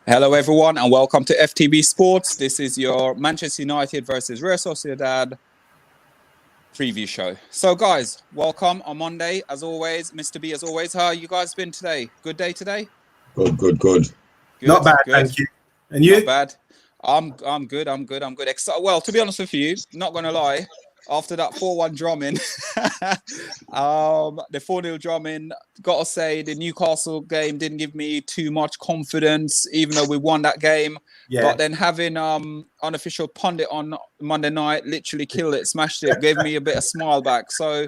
Hello everyone and welcome to FTB Sports. This is your Manchester United versus Real Sociedad preview show. So guys, welcome on Monday as always. Mr. B as always. How you guys been today? Good day today? Good. Not bad, thank you. And you? Not bad. I'm good. Well, to be honest with you, not gonna lie, after that 4-1 drumming, the 4-0 drumming, gotta say the Newcastle game didn't give me too much confidence, even though we won that game. Yeah. But then having unofficial pundit on Monday night literally killed it, smashed it, gave me a bit of smile back. So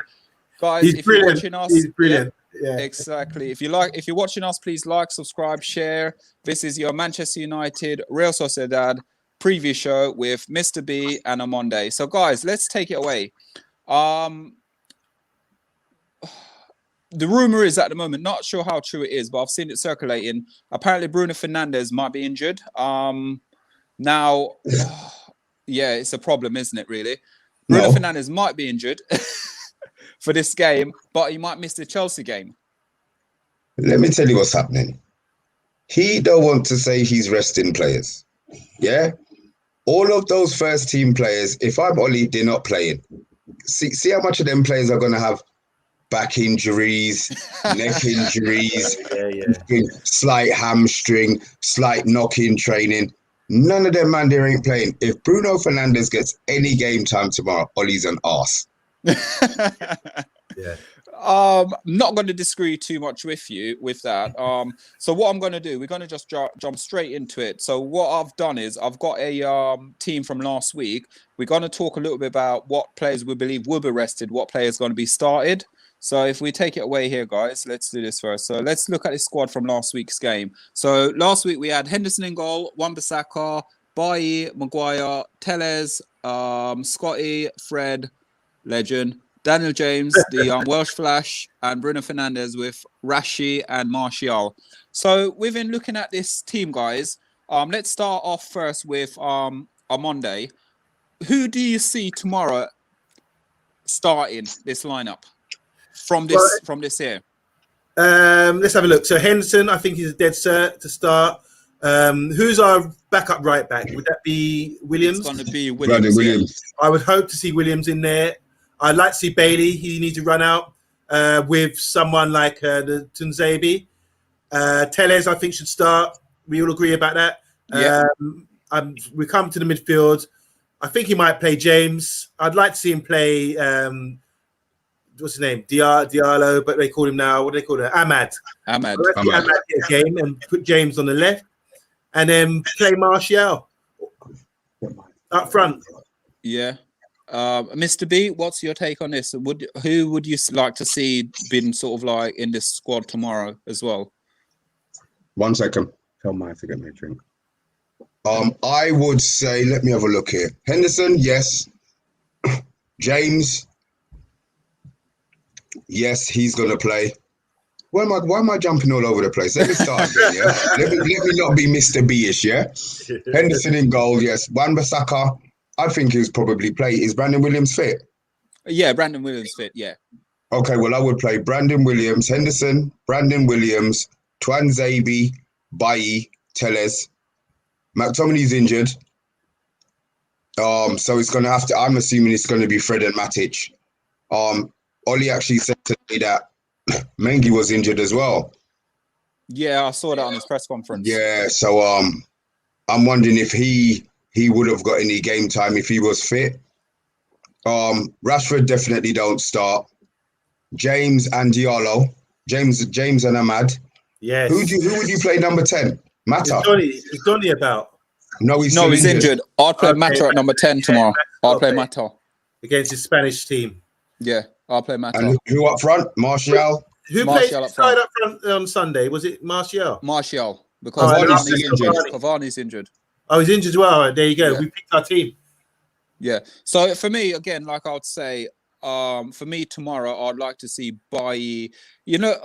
guys, if you're watching us, he's brilliant. Yeah, exactly. If you're watching us, please like, subscribe, share. This is your Manchester United Real Sociedad preview show with Mr. B and Omondi. So guys, let's take it away. The rumor is at the moment, not sure how true it is, but I've seen it circulating. Apparently Bruno Fernandes might be injured. Now, yeah, it's a problem, isn't it, really? Bruno Fernandes might be injured for this game, but he might miss the Chelsea game. Let me tell you what's happening. He don't want to say he's resting players. Yeah? All of those first team players, if I'm Oli, they're not playing. See how much of them players are going to have back injuries, neck injuries, slight hamstring, slight knock-in training. None of them, man, they ain't playing. If Bruno Fernandes gets any game time tomorrow, Oli's an arse. Yeah. Not going to disagree too much with you with that. So what I'm going to do, we're going to just jump straight into it. So what I've done is I've got a team from last week. We're going to talk a little bit about what players we believe will be rested, what players going to be started. So if we take it away here, guys, let's do this first. So let's look at the squad from last week's game. So last week we had Henderson in goal, Wan-Bissaka, Bailly, Maguire, Telles, Scotty, Fred, legend, Daniel James, the Welsh Flash, and Bruno Fernandes with Rashi and Martial. So within looking at this team, guys, let's start off first with Omondi. Who do you see tomorrow starting this lineup from this here? Let's have a look. So Henderson, I think he's a dead cert to start. Who's our backup right back? Would that be Williams? It's going to be Williams. Yeah. I would hope to see Williams in there. I'd like to see Bailey. He needs to run out with someone like the Tunzabi. Telles, I think, should start. We all agree about that. Yeah. We come to the midfield. I think he might play James. I'd like to see him play, what's his name? Diallo, but they call him now, what do they call it? Ahmad. Ahmad get a game and put James on the left. And then play Martial up front. Yeah. Mr. B, what's your take on this? Who would you like to see been sort of like in this squad tomorrow as well? 1 second. Tell me to get my drink. I would say, let me have a look here. Henderson, yes. James, yes, he's gonna play. Why am I jumping all over the place? Let me start again, yeah. Let me not be Mr. B-ish, yeah. Henderson in goal, yes. Wan-Bissaka, I think he's probably play. Is Brandon Williams fit? Yeah, Brandon Williams fit, yeah. Okay, well, I would play Brandon Williams, Henderson, Brandon Williams, Tuanzebe, Bailly, Telles. McTominay's injured. So it's going to have to, I'm assuming it's going to be Fred and Matic. Oli actually said today that Mengi was injured as well. Yeah, I saw that on his press conference. Yeah, so I'm wondering if he would have got any game time if he was fit. Rashford definitely don't start. James and Diallo. James and Ahmad. Yes. Who would you play number 10? Mata. Is Donny about? No, he's injured. I'll play Mata at number 10 tomorrow. I'll play Mata. Against his Spanish team. Yeah, I'll play Mata. And who up front? Martial. Who played up front on Sunday? Was it Martial? Martial. Because Cavani's injured. Oh, he's injured as well. There you go. Yeah. We picked our team. Yeah. So for me, again, like I would say, for me tomorrow, I'd like to see Bailly. You know,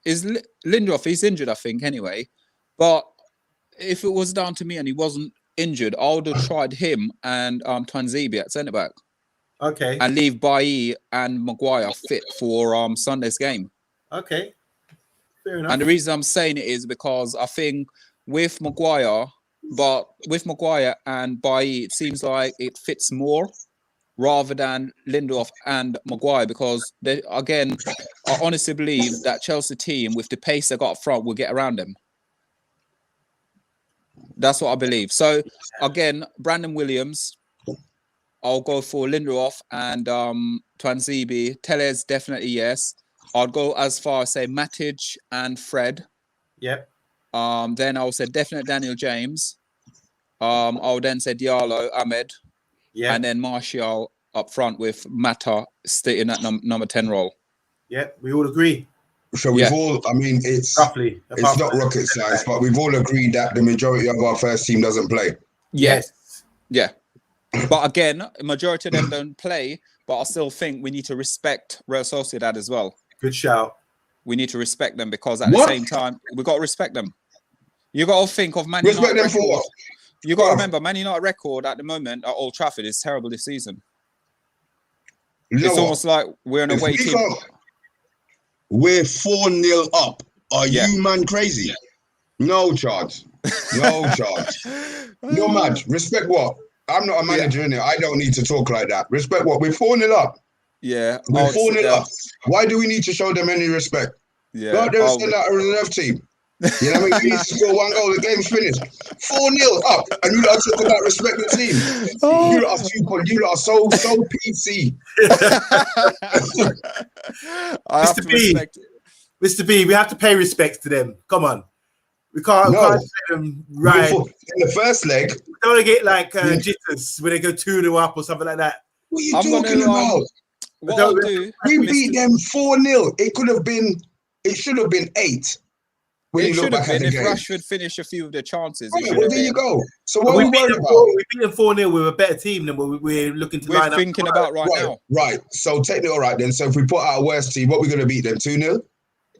is Lindelof? He's injured, I think, anyway. But if it was down to me and he wasn't injured, I would have tried him and Tuanzebe at centre back. Okay. And leave Bailly and Maguire fit for Sunday's game. Okay. Fair enough. And the reason I'm saying it is because I think with Maguire, but with Maguire and Bailly, it seems like it fits more rather than Lindelof and Maguire, because they, again, I honestly believe that Chelsea team, with the pace they got up front, will get around them. That's what I believe. So again, Brandon Williams, I'll go for Lindelof and Twanzebe. Tellez, definitely yes. I'd go as far as say Matic and Fred. Yep. Then I'll say definite Daniel James. I'll then say Diallo, Ahmed. Yeah. And then Martial up front with Mata sitting at number 10 role. Yeah, we all agree. So we've all, I mean, it's Roughly. it's not rocket science, but we've all agreed that the majority of our first team doesn't play. Yes. Yeah. But again, majority of them don't play, but I still think we need to respect Real Sociedad as well. Good shout. We need to respect them, because at the same time, we got to respect them. You got to think of Man United. Respect them for what? You got to remember, Man United record at the moment at Old Trafford is terrible this season. It's almost like we're an away team. We're 4-0 up. Are you man crazy? No charge. No charge. You're mad. Respect what? I'm not a manager in it. I don't need to talk like that. Respect what? We're 4-0 up. Yeah. We're 4-0 up. Why do we need to show them any respect? Yeah. Go out there and send out a reserve team. You know what I mean? We need to score one goal. The game's finished. 4-0 up. And you lot talk about respect the team. You lot are so PC. Mr. B, we have to pay respect to them. Come on. We can't let them ride. In the first leg. We don't want to get like jitters when they go 2-0 up or something like that. What are you talking about? What I'll do, we beat them 4-0. It should have been 8. When it you look back at the if game. Rashford finished a few of the chances. Well, there you go. So what are we worried about? We beat them 4-0 with a better team than we're looking to line up. We're thinking about right now. Right. So technically, all right then. So if we put out a worst team, what are we going to beat them? 2-0?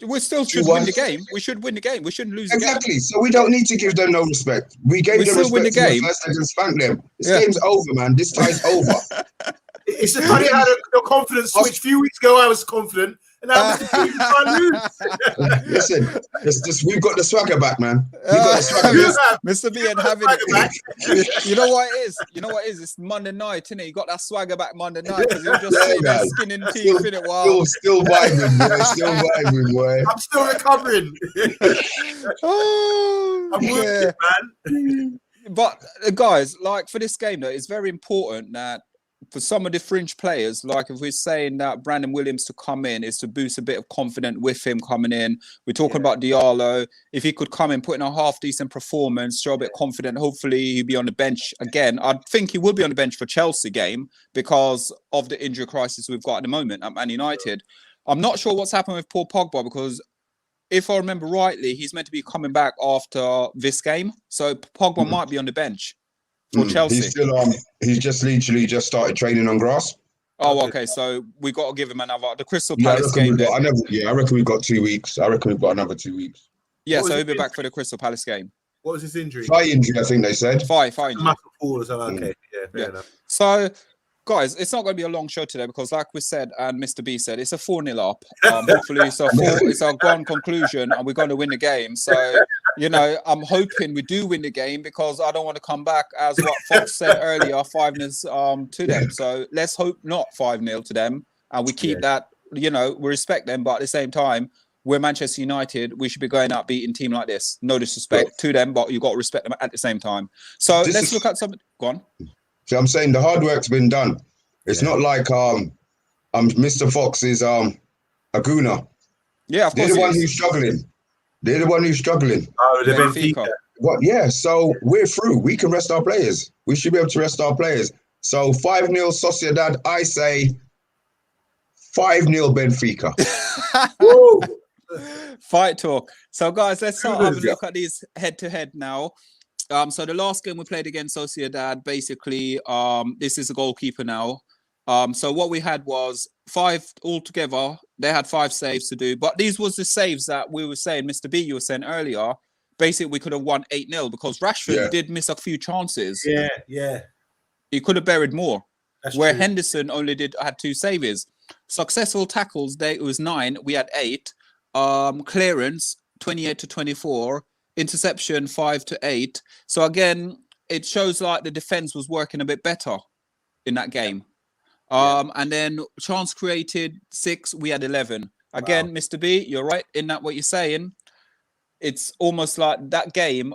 We still should win the game. We should win the game. We shouldn't lose the game. Exactly. So we don't need to give them no respect. We gave them respect win the game. First and spank them. This game's over, man. This tie's over. It's funny how the confidence switched. A few weeks ago, I was confident. And now Mr. B can't lose. Listen, we've got the swagger back, man. We've got the swagger back. Mr. B and having it. You know what it is? It's Monday night, innit? You got that swagger back Monday night because you're just sitting there skinning teeth, innit? Wow. Still vibing, boy. Still vibing, boy. I'm still recovering. I'm working, man. But guys, like for this game though, it's very important that for some of the fringe players, like if we're saying that Brandon Williams to come in is to boost a bit of confidence with him coming in. We're talking about Diallo. If he could come in, put in a half decent performance, show a bit confident, hopefully he'll be on the bench again. I think he will be on the bench for Chelsea game because of the injury crisis we've got at the moment at Man United. I'm not sure what's happened with Paul Pogba because if I remember rightly, he's meant to be coming back after this game. So Pogba might be on the bench. For Chelsea. He's just literally just started training on grass. Oh, okay. So we got to give him another. The Crystal Palace game. I reckon we've got 2 weeks. I reckon we've got another 2 weeks. Yeah, so he'll be back for the Crystal Palace game. What was his injury? Thigh injury, I think they said. Thigh injury. Muscle fall or something. Okay, fair enough. So, guys, it's not going to be a long show today because, like we said, and Mr. B said, it's a 4-0 up. Hopefully, it's a gone conclusion, and we're going to win the game. So, I'm hoping we do win the game because I don't want to come back as what Fox said earlier, 5-0 to them. So let's hope not 5-0 to them, and we keep that. We respect them, but at the same time, we're Manchester United. We should be going out beating a team like this. No disrespect to them, but you got to respect them at the same time. So let's look at something. Go on. So I'm saying the hard work's been done. It's not like Mr. Fox is a gooner. Yeah, of course. They're the one who's struggling. They're the one who's struggling. Oh, the Benfica. What? Yeah. So we're through. We can rest our players. We should be able to rest our players. So 5-0 Sociedad. I say 5-0 Benfica. Woo! Fight talk. So guys, let's start having a look at these head-to-head now. So the last game we played against Sociedad, basically, this is a goalkeeper now. So what we had was 5 altogether. They had 5 saves to do, but these was the saves that we were saying, Mr. B, you were saying earlier. Basically, we could have won 8-0 because Rashford did miss a few chances. Yeah. He could have buried more. That's where true. Henderson only had 2 saves. Successful tackles, it was 9. We had 8. Clearance 28 to 24. interception 5-8. So again, it shows like the defense was working a bit better in that game. And then chance created 6, we had 11. Again, Mr. B, you're right in that what you're saying. It's almost like that game,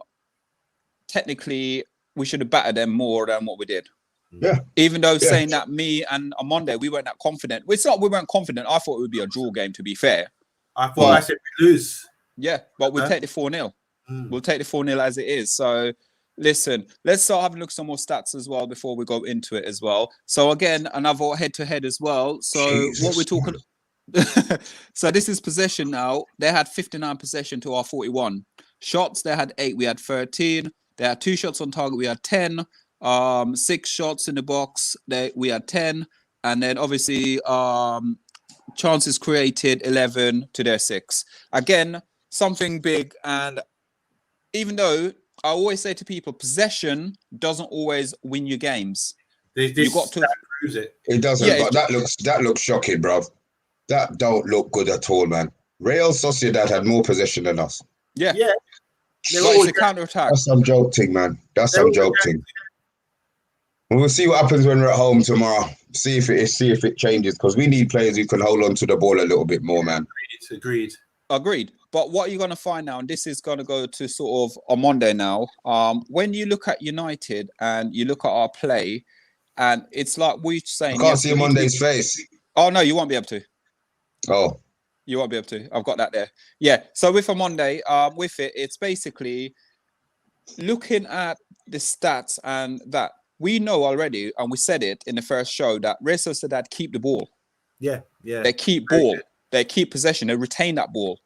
technically, we should have battered them more than what we did. Yeah. Even though saying that me and Omondi, we weren't that confident. It's not we weren't confident. I thought it would be a draw game, to be fair. I said we lose. Yeah, but we'll take the 4-0. We'll take the 4-0 as it is. So, listen, let's start having a look at some more stats as well before we go into it as well. So, again, another head-to-head as well. So, what we're talking... So, this is possession now. They had 59 possession to our 41. Shots, they had 8. We had 13. They had 2 shots on target. We had 10. 6 shots in the box. We had 10. And then, obviously, chances created 11 to their 6. Again, something big. And even though I always say to people, possession doesn't always win you games. You got to proves it. It doesn't, but that looks shocking, bro. That don't look good at all, man. Real Sociedad had more possession than us. Yeah. It's a counter-attack. That's some joke thing, man. That's some joke thing. We'll see what happens when we're at home tomorrow. See if it changes, because we need players who can hold on to the ball a little bit more, man. Agreed. But what you're going to find now, and this is going to go to sort of on Monday now, when you look at United and you look at our play, and it's like we're saying... I can't see Monday's face. Oh, no, you won't be able to. Oh. You won't be able to. I've got that there. Yeah, so with a Monday, with it, it's basically looking at the stats and that. We know already, and we said it in the first show, that Real Sociedad keep the ball. Yeah. They keep ball. They keep possession. They retain that ball.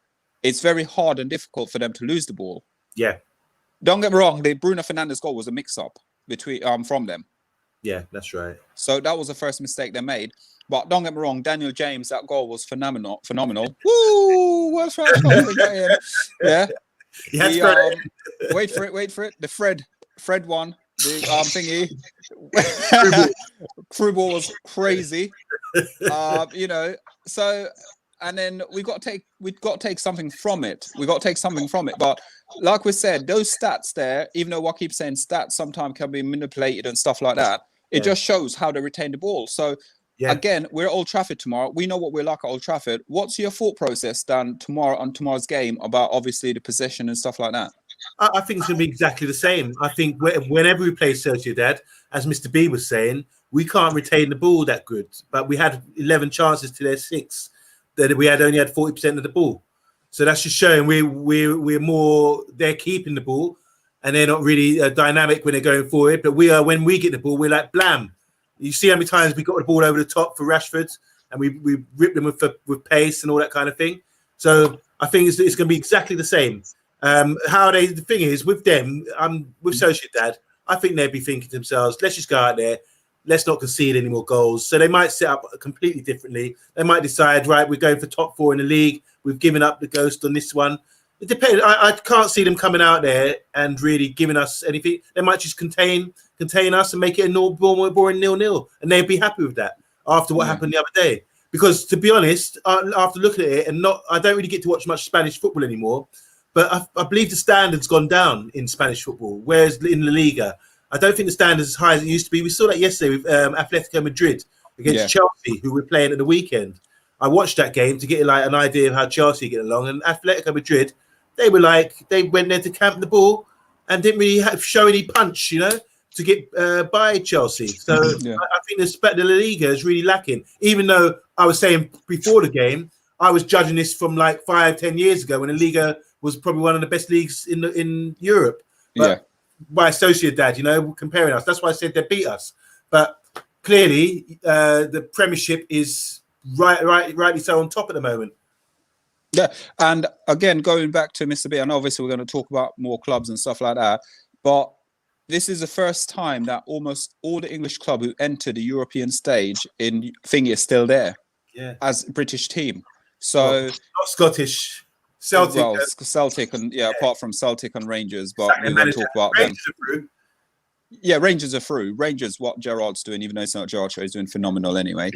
It's very hard and difficult for them to lose the ball. Yeah. Don't get me wrong. The Bruno Fernandes goal was a mix-up between from them. Yeah, that's right. So that was the first mistake they made. But don't get me wrong. Daniel James, that goal was phenomenal. Woo! What's right? Yeah. Wait for it. The Fred one. The thingy. Through ball was crazy. So. And then we've got to take something from it. But like we said, those stats there, even though I keep saying stats sometimes can be manipulated and stuff like that, it just shows how they retain the ball. So again, we're at Old Trafford tomorrow. We know what we're like at Old Trafford. What's your thought process, Dan, tomorrow's game about obviously the possession and stuff like that? I think it's going to be exactly the same. I think whenever we play Sociedad, as Mr. B was saying, we can't retain the ball that good. But we had 11 chances to their 6. That we only had 40% of the ball. So that's just showing we're more, they're keeping the ball and they're not really dynamic when they're going forward. But we are, when we get the ball, we're like blam. You see how many times we got the ball over the top for Rashford and we rip them with pace and all that kind of thing. So I think it's going to be exactly the same. The thing is with them, with Sociedad, I think they'd be thinking to themselves, let's just go out there. Let's not concede any more goals. So they might set up completely differently. They might decide, right, we're going for top 4 in the league. We've given up the ghost on this one. It depends. I can't see them coming out there and really giving us anything. They might just contain us and make it a boring 0-0. And they'd be happy with that after what happened the other day. Because to be honest, after looking at it, I don't really get to watch much Spanish football anymore. But I believe the standard's gone down in Spanish football, whereas in La Liga, I don't think the standard's as high as it used to be. We saw that yesterday with Atletico Madrid against Chelsea, who were playing at the weekend. I watched that game to get like an idea of how Chelsea get along. And Atletico Madrid, they went there to camp the ball and didn't really show any punch, to get by Chelsea. So I think the La Liga is really lacking. Even though I was saying before the game, I was judging this from like 5-10 years ago when the Liga was probably one of the best leagues in Europe. But by Sociedad, comparing us. That's why I said they beat us. But clearly, the Premiership is rightly so on top at the moment. Yeah, and again, going back to Mr. B, and obviously we're going to talk about more clubs and stuff like that, but this is the first time that almost all the English club who entered the European stage in thingy is still there as a British team. So not Scottish. Celtic. Well, Celtic and apart from Celtic and Rangers, but we won't talk about them. Yeah, Rangers are through. Rangers, what Gerrard's doing, even though it's not Gerrard, he's doing phenomenal anyway.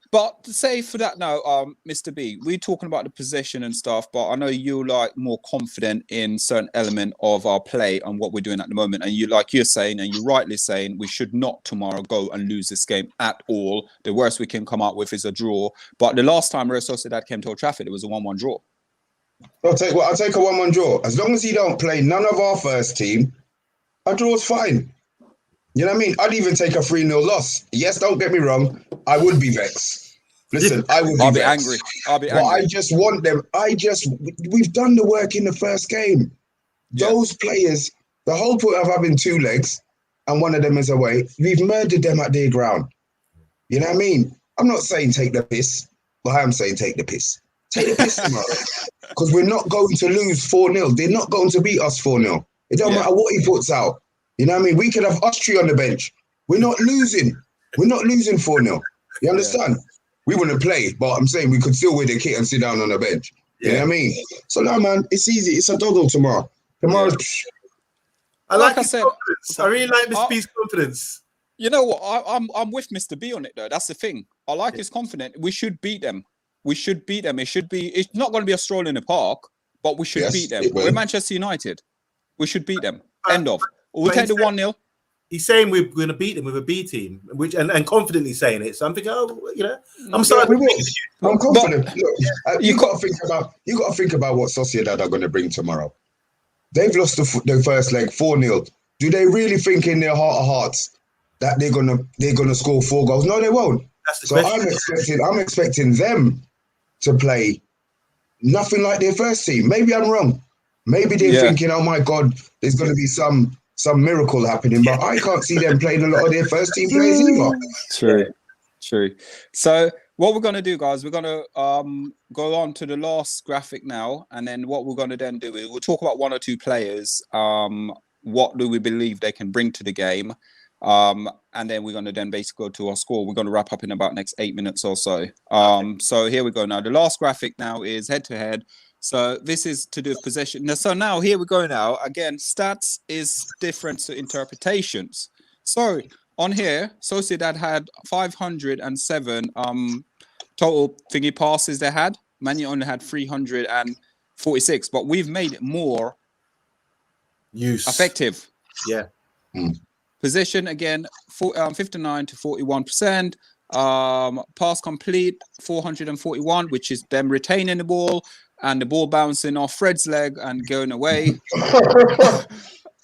But to say for that now, Mr. B, we're talking about the possession and stuff, but I know you're like more confident in certain element of our play and what we're doing at the moment. And you, like you're saying, and you're rightly saying, we should not tomorrow go and lose this game at all. The worst we can come out with is a draw. But the last time Real Sociedad came to Old Trafford, it was a 1-1 draw. I'll take a 1-1 draw. As long as he don't play none of our first team, a draw's fine. You know what I mean? I'd even take a 3-0 loss. Yes, don't get me wrong. I would be vexed. Listen, I would be I'll be vexed. angry. I'll be but angry. I just want them. We've done the work in the first game. Yeah. Those players, the whole point of having 2 legs and one of them is away, we've murdered them at their ground. You know what I mean? I'm not saying take the piss, but I am saying take the piss. Take the piss tomorrow. Because we're not going to lose 4-0. They're not going to beat us 4-0. It don't matter what he puts out. You know what I mean? We could have Austria on the bench. We're not losing. We're not losing 4-0. You understand? We wouldn't play, but I'm saying we could still wear the kit and sit down on the bench. You know what I mean? So no, man, it's easy. It's a doddle tomorrow. Tomorrow's... I Like like I his said, confidence. I really like Mr. B's confidence. You know what? I'm with Mr. B on it though. That's the thing. I like his confidence. We should beat them. We should beat them. It's not going to be a stroll in the park, but we should beat them. We're Manchester United. We should beat them. End of. We'll take the 1-0. He's saying we're going to beat them with a B team, which and confidently saying it. So I'm thinking, I'm sorry. I'm confident. Look, you got to think about what Sociedad are going to bring tomorrow. They've lost the first leg 4-0. Do they really think in their heart of hearts that they're gonna score 4 goals? No, they won't. That's the so question. I'm expecting them to play nothing like their first team. Maybe I'm wrong. Maybe they're thinking, oh my God, there's going to be some miracle happening, but I can't see them playing a lot of their first team players either. True. So what we're going to do, guys, we're going to go on to the last graphic now. And then what we're going to then do is we'll talk about 1 or 2 players. What do we believe they can bring to the game? And then we're going to then basically go to our score. We're going to wrap up in about next 8 minutes or so. So here we go now. The last graphic now is head-to-head. So this is to do with possession. So now here we go now. Again, stats is different to interpretations. So on here, Sociedad had 507 total thingy passes they had. Man U only had 346, but we've made it more effective. Yeah. Possession again, 59 to 41%. Pass complete, 441, which is them retaining the ball and the ball bouncing off Fred's leg and going away.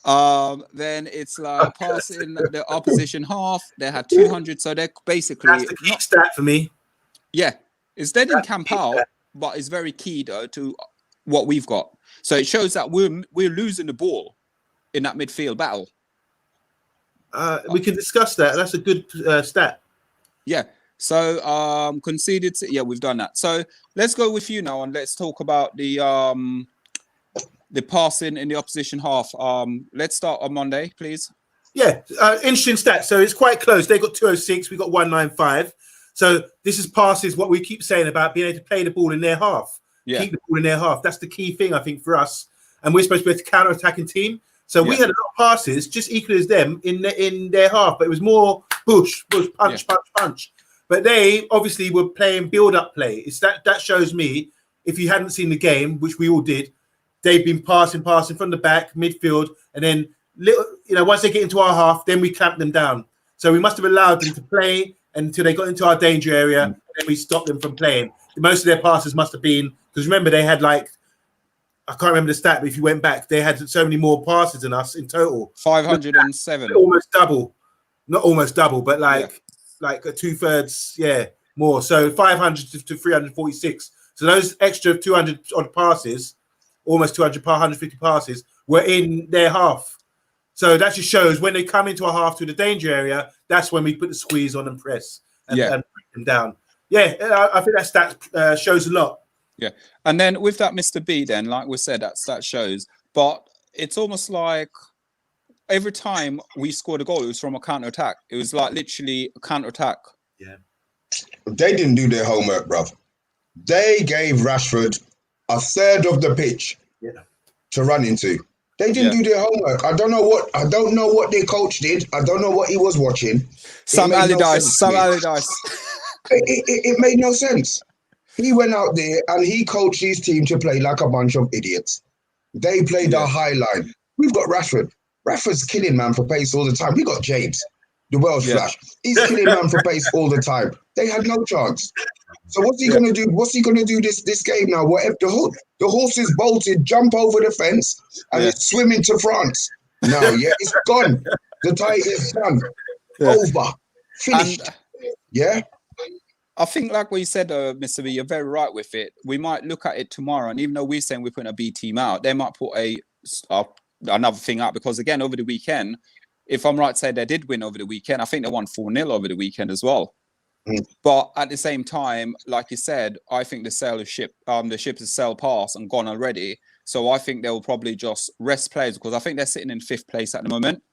Then it's like passing the opposition half. They had 200, so they're basically that's the key stat for me. Yeah, it's they didn't camp out, but it's very key though to what we've got. So it shows that we're losing the ball in that midfield battle. We can discuss that. That's a good stat. Yeah. So conceded. We've done that. So let's go with you now and let's talk about the passing in the opposition half. Let's start on Monday, please. Yeah, interesting stat. So it's quite close. They got 206. We got 195. So this is passes. What we keep saying about being able to play the ball in their half. Yeah. Keep the ball in their half. That's the key thing I think for us. And we're supposed to be a counter-attacking team. So we had a lot of passes, just equal as them in their half, but it was more push, punch. But they obviously were playing build-up play. It's that shows me, if you hadn't seen the game, which we all did, they've been passing from the back, midfield, and then once they get into our half, then we clamp them down. So we must have allowed them to play until they got into our danger area, and then we stopped them from playing. Most of their passes must have been, because remember they had I can't remember the stat, but if you went back, they had so many more passes than us in total. 507. Almost double. Not almost double, but like a 2/3, more. So 500 to 346. So those extra 200 odd passes, almost 200, 150 passes, were in their half. So that just shows when they come into our half to the danger area, that's when we put the squeeze on and press and bring them down. Yeah, I think that stat shows a lot. Yeah, and then with that Mr. B, then like we said, that shows. But it's almost like every time we scored a goal, it was from a counter attack. It was like literally a counter attack. Yeah, they didn't do their homework, bruv. They gave Rashford a third of the pitch to run into. They didn't do their homework. I don't know what their coach did. I don't know what he was watching. Some Allardyce. It made no sense. He went out there and he coached his team to play like a bunch of idiots. They played the high line. We've got Rashford. Rashford's killing man for pace all the time. We got James, the Welsh Flash. He's killing man for pace all the time. They had no chance. So what's he gonna do? What's he gonna do this game now? Whatever the horse is bolted, jump over the fence, and it's swimming to France. No, it's gone. The tie is done. Over. Finished. I think, like what you said, Mr. B, you're very right with it. We might look at it tomorrow, and even though we're saying we're putting a B team out, they might put another thing out, because again, over the weekend, if I'm right to say they did win over the weekend, I think they won 4-0 over the weekend as well. But at the same time, like you said, I think the ship has sailed past and gone already. So I think they'll probably just rest players, because I think they're sitting in 5th place at the moment,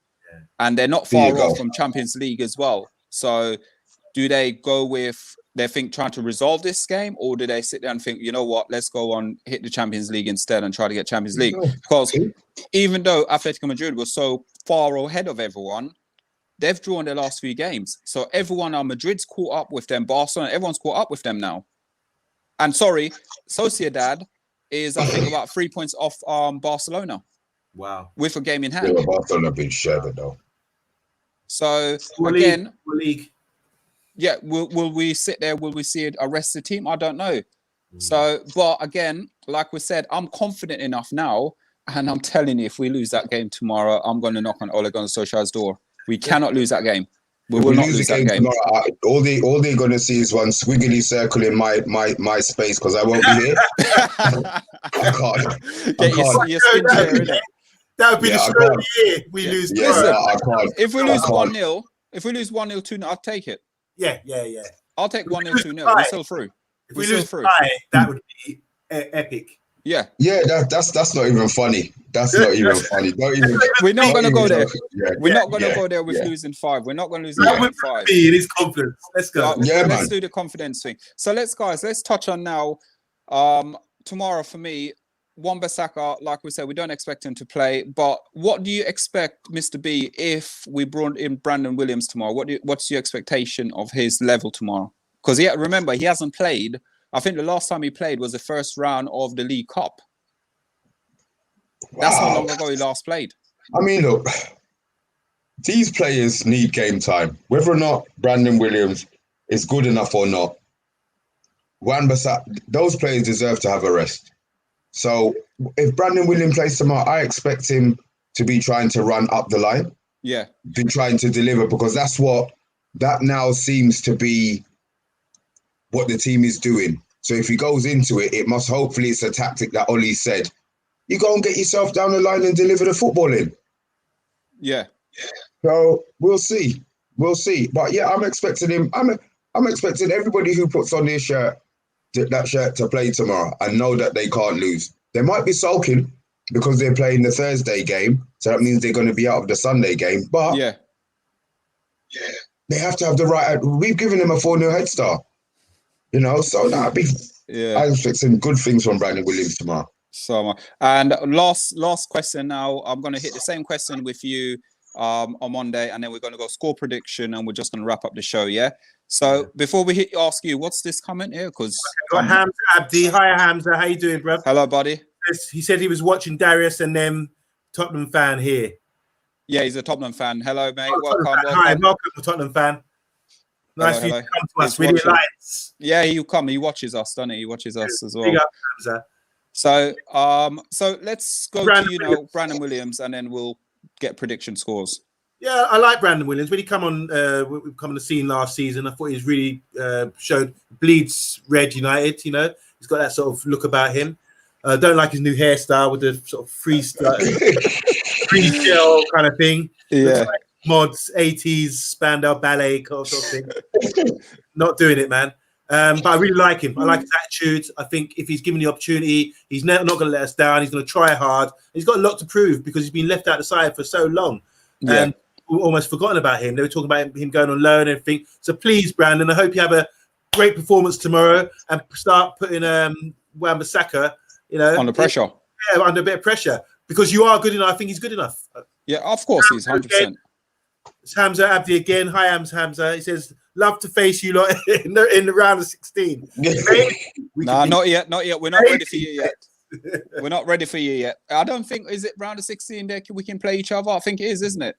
and they're not far off from Champions League as well. So do they go with they think trying to resolve this game, or do they sit there and think, you know what, let's go on, hit the Champions League instead and try to get Champions League? Because even though Atletico Madrid was so far ahead of everyone, they've drawn their last 3 games. So everyone on Madrid's caught up with them. Barcelona, everyone's caught up with them now. And sorry, Sociedad is, I think, about 3 points off Barcelona. Wow. With a game in hand. Yeah, Barcelona have been sherbet though. So again, yeah, will we sit there? Will we see it arrest the team? I don't know. So, but again, like we said, I'm confident enough now, and I'm telling you, if we lose that game tomorrow, I'm going to knock on Ole Gunnar Solskjaer's door. We cannot lose that game. We will not lose that game. Tomorrow, all they're going to see is one squiggly circle in my space, because I won't be here. I can't. Your skin chair, innit? That would be the show of the year. We lose. Listen, I can't. If we lose 1-0, if we lose 1-0, 2-0, I'll take it. Yeah. I'll take 1-0, 2-0. We're still through. If we lose tie, that would be epic. Yeah, that's not even funny. That's not even funny. We're not going to go there. We're not going to go there with losing 5. We're not going to lose 5. It is confidence. Let's go. Let's do the confidence thing. So let's touch on now. Tomorrow for me, Wan-Bissaka, like we said, we don't expect him to play. But what do you expect, Mr. B, if we brought in Brandon Williams tomorrow? What's your expectation of his level tomorrow? Because remember, he hasn't played. I think the last time he played was the first round of the League Cup. That's how long ago he last played. I mean, look, these players need game time. Whether or not Brandon Williams is good enough or not, Wan-Bissaka, those players deserve to have a rest. So if Brandon Williams plays tomorrow, I expect him to be trying to run up the line. Yeah. Be trying to deliver, because that now seems to be what the team is doing. So if he goes into it, hopefully it's a tactic that Oli said. You go and get yourself down the line and deliver the football in. Yeah. So we'll see. But yeah, I'm expecting him. I'm expecting everybody who puts on their shirt, that shirt, to play tomorrow and know that they can't lose. They might be sulking because they're playing the Thursday game, so that means they're going to be out of the Sunday game. But they have to have the right. We've given them a 4-0 head start. So that'd be. I'm expecting good things from Brandon Williams tomorrow. So, and last question now. I'm going to hit the same question with you on Monday, and then we're going to go score prediction, and we're just going to wrap up the show. Yeah. So before we ask you, what's this comment here? Because Hamza Abdi, hi Hamza, how you doing, bro? Hello, buddy. He said he was watching Darius and them. Tottenham fan here. Yeah, he's a Tottenham fan. Hello, mate. Welcome. Hi, welcome, Tottenham fan. Nice for you to come to us. Really nice. Yeah, he'll come. He watches us, doesn't he? He watches us as well. Big up, Hamza. So let's go to Brandon Williams, and then we'll get prediction scores. Yeah, I like Brandon Williams. When he come on the scene last season, I thought he's really showed bleeds red United. He's got that sort of look about him. Don't like his new hairstyle with the sort of free gel kind of thing. Yeah. Like mods, 80s, Spandau Ballet sort of thing. Not doing it, man. But I really like him. I like his attitude. I think if he's given the opportunity, he's not going to let us down. He's going to try hard. He's got a lot to prove because he's been left out of the side for so long. Yeah. And we've almost forgotten about him. They were talking about him going on loan and everything. So please, Brandon, I hope you have a great performance tomorrow and start putting Wan-Bissaka, under pressure. Yeah, under a bit of pressure. because you are good enough. I think he's good enough. Yeah, of course he's 100%. It's Hamza Abdi again. Hi, Hamza. He says, love to face you lot in the round of 16. No, not yet. We're not ready for you yet. We're not ready for you yet. I don't think, is it round of 16 there we can play each other? I think it is, isn't it?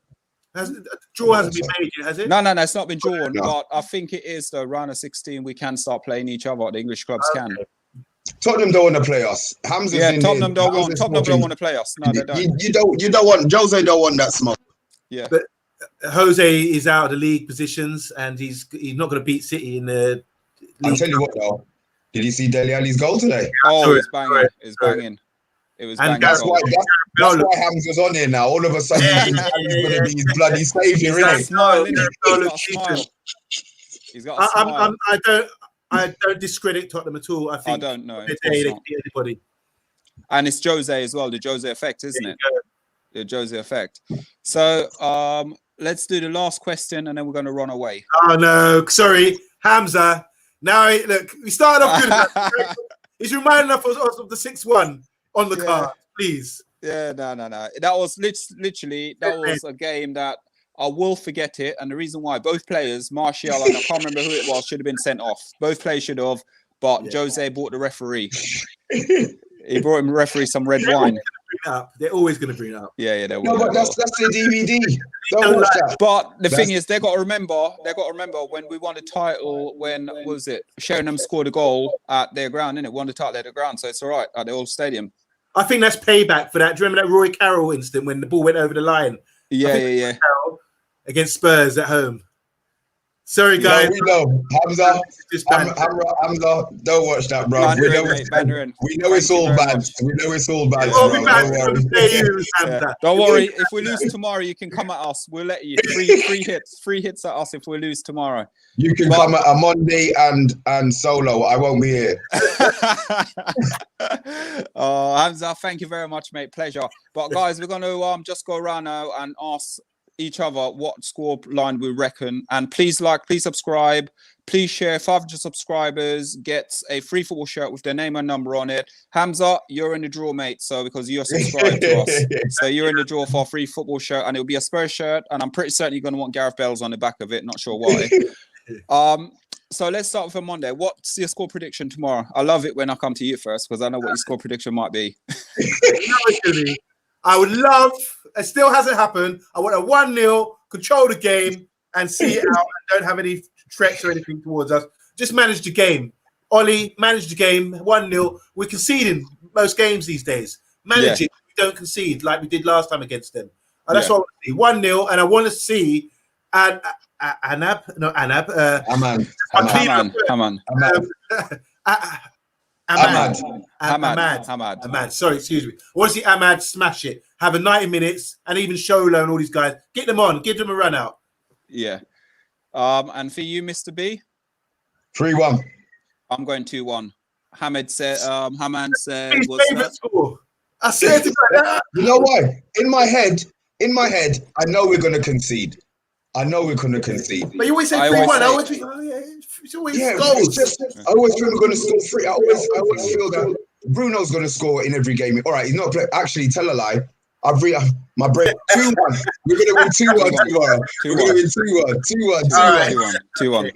The draw hasn't been made yet, has it? No, it's not been drawn, but I think it is the round of 16 we can start playing each other. The English clubs can. Tottenham don't want to play us. Tottenham don't want to play us. No, they don't. You don't want Jose. Don't want that smoke. Yeah, but Jose is out of the league positions, and he's not going to beat City in the league. I'll tell you what, though. Did you see Dele Alli's goal today? Oh, it's banging. It's banging. It was banging. That's why Hamza's on here now. All of a sudden, he's going to be his bloody saviour, isn't he? Smiling. He's got a smile. I don't discredit Tottenham at all. I think I don't know. They can beat anybody. And it's Jose as well, the Jose effect, isn't it? The Jose effect. So let's do the last question and then we're going to run away. Oh, no. Sorry. Hamza. Now, look, we started off good. He's reminding us of the 6-1 on the card, please. Yeah, no. That was literally, that was a game that I will forget it. And the reason why, both players, Martial and I can't remember who it was, should have been sent off. Both players should have, but Jose bought the referee. He brought him referee some red wine. They're always going to bring it up. Yeah, they will. No, but that's the DVD. Don't watch that. But the thing is, they got to remember when we won the title. When was it? Sheringham scored a goal at their ground, innit? Won the title at their ground, so it's all right at the old stadium. I think that's payback for that. Do you remember that Roy Carroll incident when the ball went over the line? Yeah. Against Spurs at home. Sorry, guys. We know. Hamza, don't watch that, bro. We know it's all bad. We know it's all bad. Don't worry. If we lose tomorrow, you can come at us. We'll let you. Free hits at us if we lose tomorrow. You can come at Omondi and Solo. I won't be here. Oh, Hamza, thank you very much, mate. Pleasure. But guys, we're going to just go around now and ask each other what score line we reckon, and please subscribe, please share. 500 subscribers gets a free football shirt with their name and number on it. Hamza, you're in the draw, mate, so because you're subscribed to us, so you're in the draw for a free football shirt, and it'll be a Spurs shirt, and I'm pretty certain you're going to want Gareth Bale's on the back of it, not sure why. So let's start with Monday. What's your score prediction tomorrow? I love it when I come to you first because I know what your score prediction might be. I would love, it still hasn't happened, I want a 1-0, control the game and see it out and don't have any threats or anything towards us. Just manage the game. Ollie, manage the game, 1-0. We're conceding most games these days. Manage it. We don't concede like we did last time against them. And that's what I want to see. 1-0, and I want to see Ahmad. Sorry, excuse me. I want to see Ahmad smash it. Have a 90 minutes, and even Sholo and all these guys. Get them on. Give them a run out. Yeah. And for you, Mr. B? 3-1. I'm going 2-1. Hamad said. His favorite score. I said it. You know why? In my head, I know we're going to concede. But you always say 3-1. I always think, it's always goals. I always feel we're going to score 3. I always feel that Bruno's going to score in every game. All right, he's not playing. Actually, tell a lie. I've my brain. 2-1. We're going to win 2-1 tomorrow. We're going to win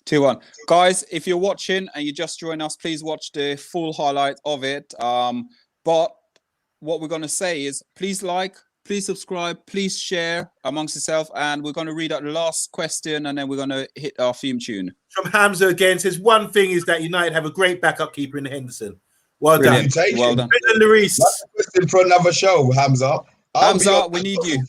2-1. Guys, if you're watching and you just joined us, please watch the full highlight of it. But what we're going to say is please like, please subscribe, please share amongst yourself, and we're going to read out the last question, and then we're going to hit our theme tune. From Hamza again, says one thing is that United have a great backup keeper in Henderson. Well Brilliant. done. Well done. Larice. That's a question for another show, Hamza. Hamza, we need you.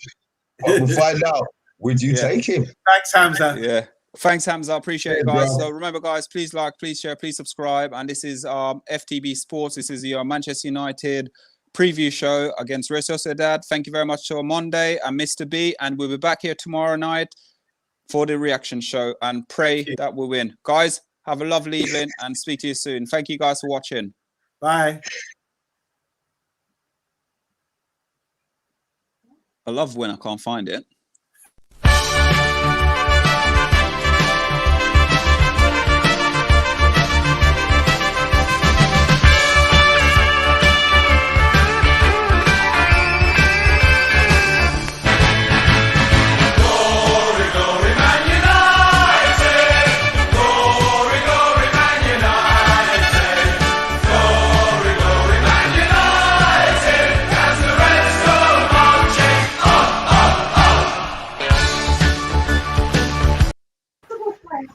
We'll find out. Would you take him? Thanks, Hamza. Yeah. Thanks, Hamza. Appreciate it, guys. So remember, guys, please like, please share, please subscribe. And this is FTB Sports. This is your Manchester United preview show against Sociedad. Thank you very much to Omondi and Mr. B. And we'll be back here tomorrow night for the reaction show and pray that we win. Guys, have a lovely evening and speak to you soon. Thank you guys for watching. Bye. I love when I can't find it.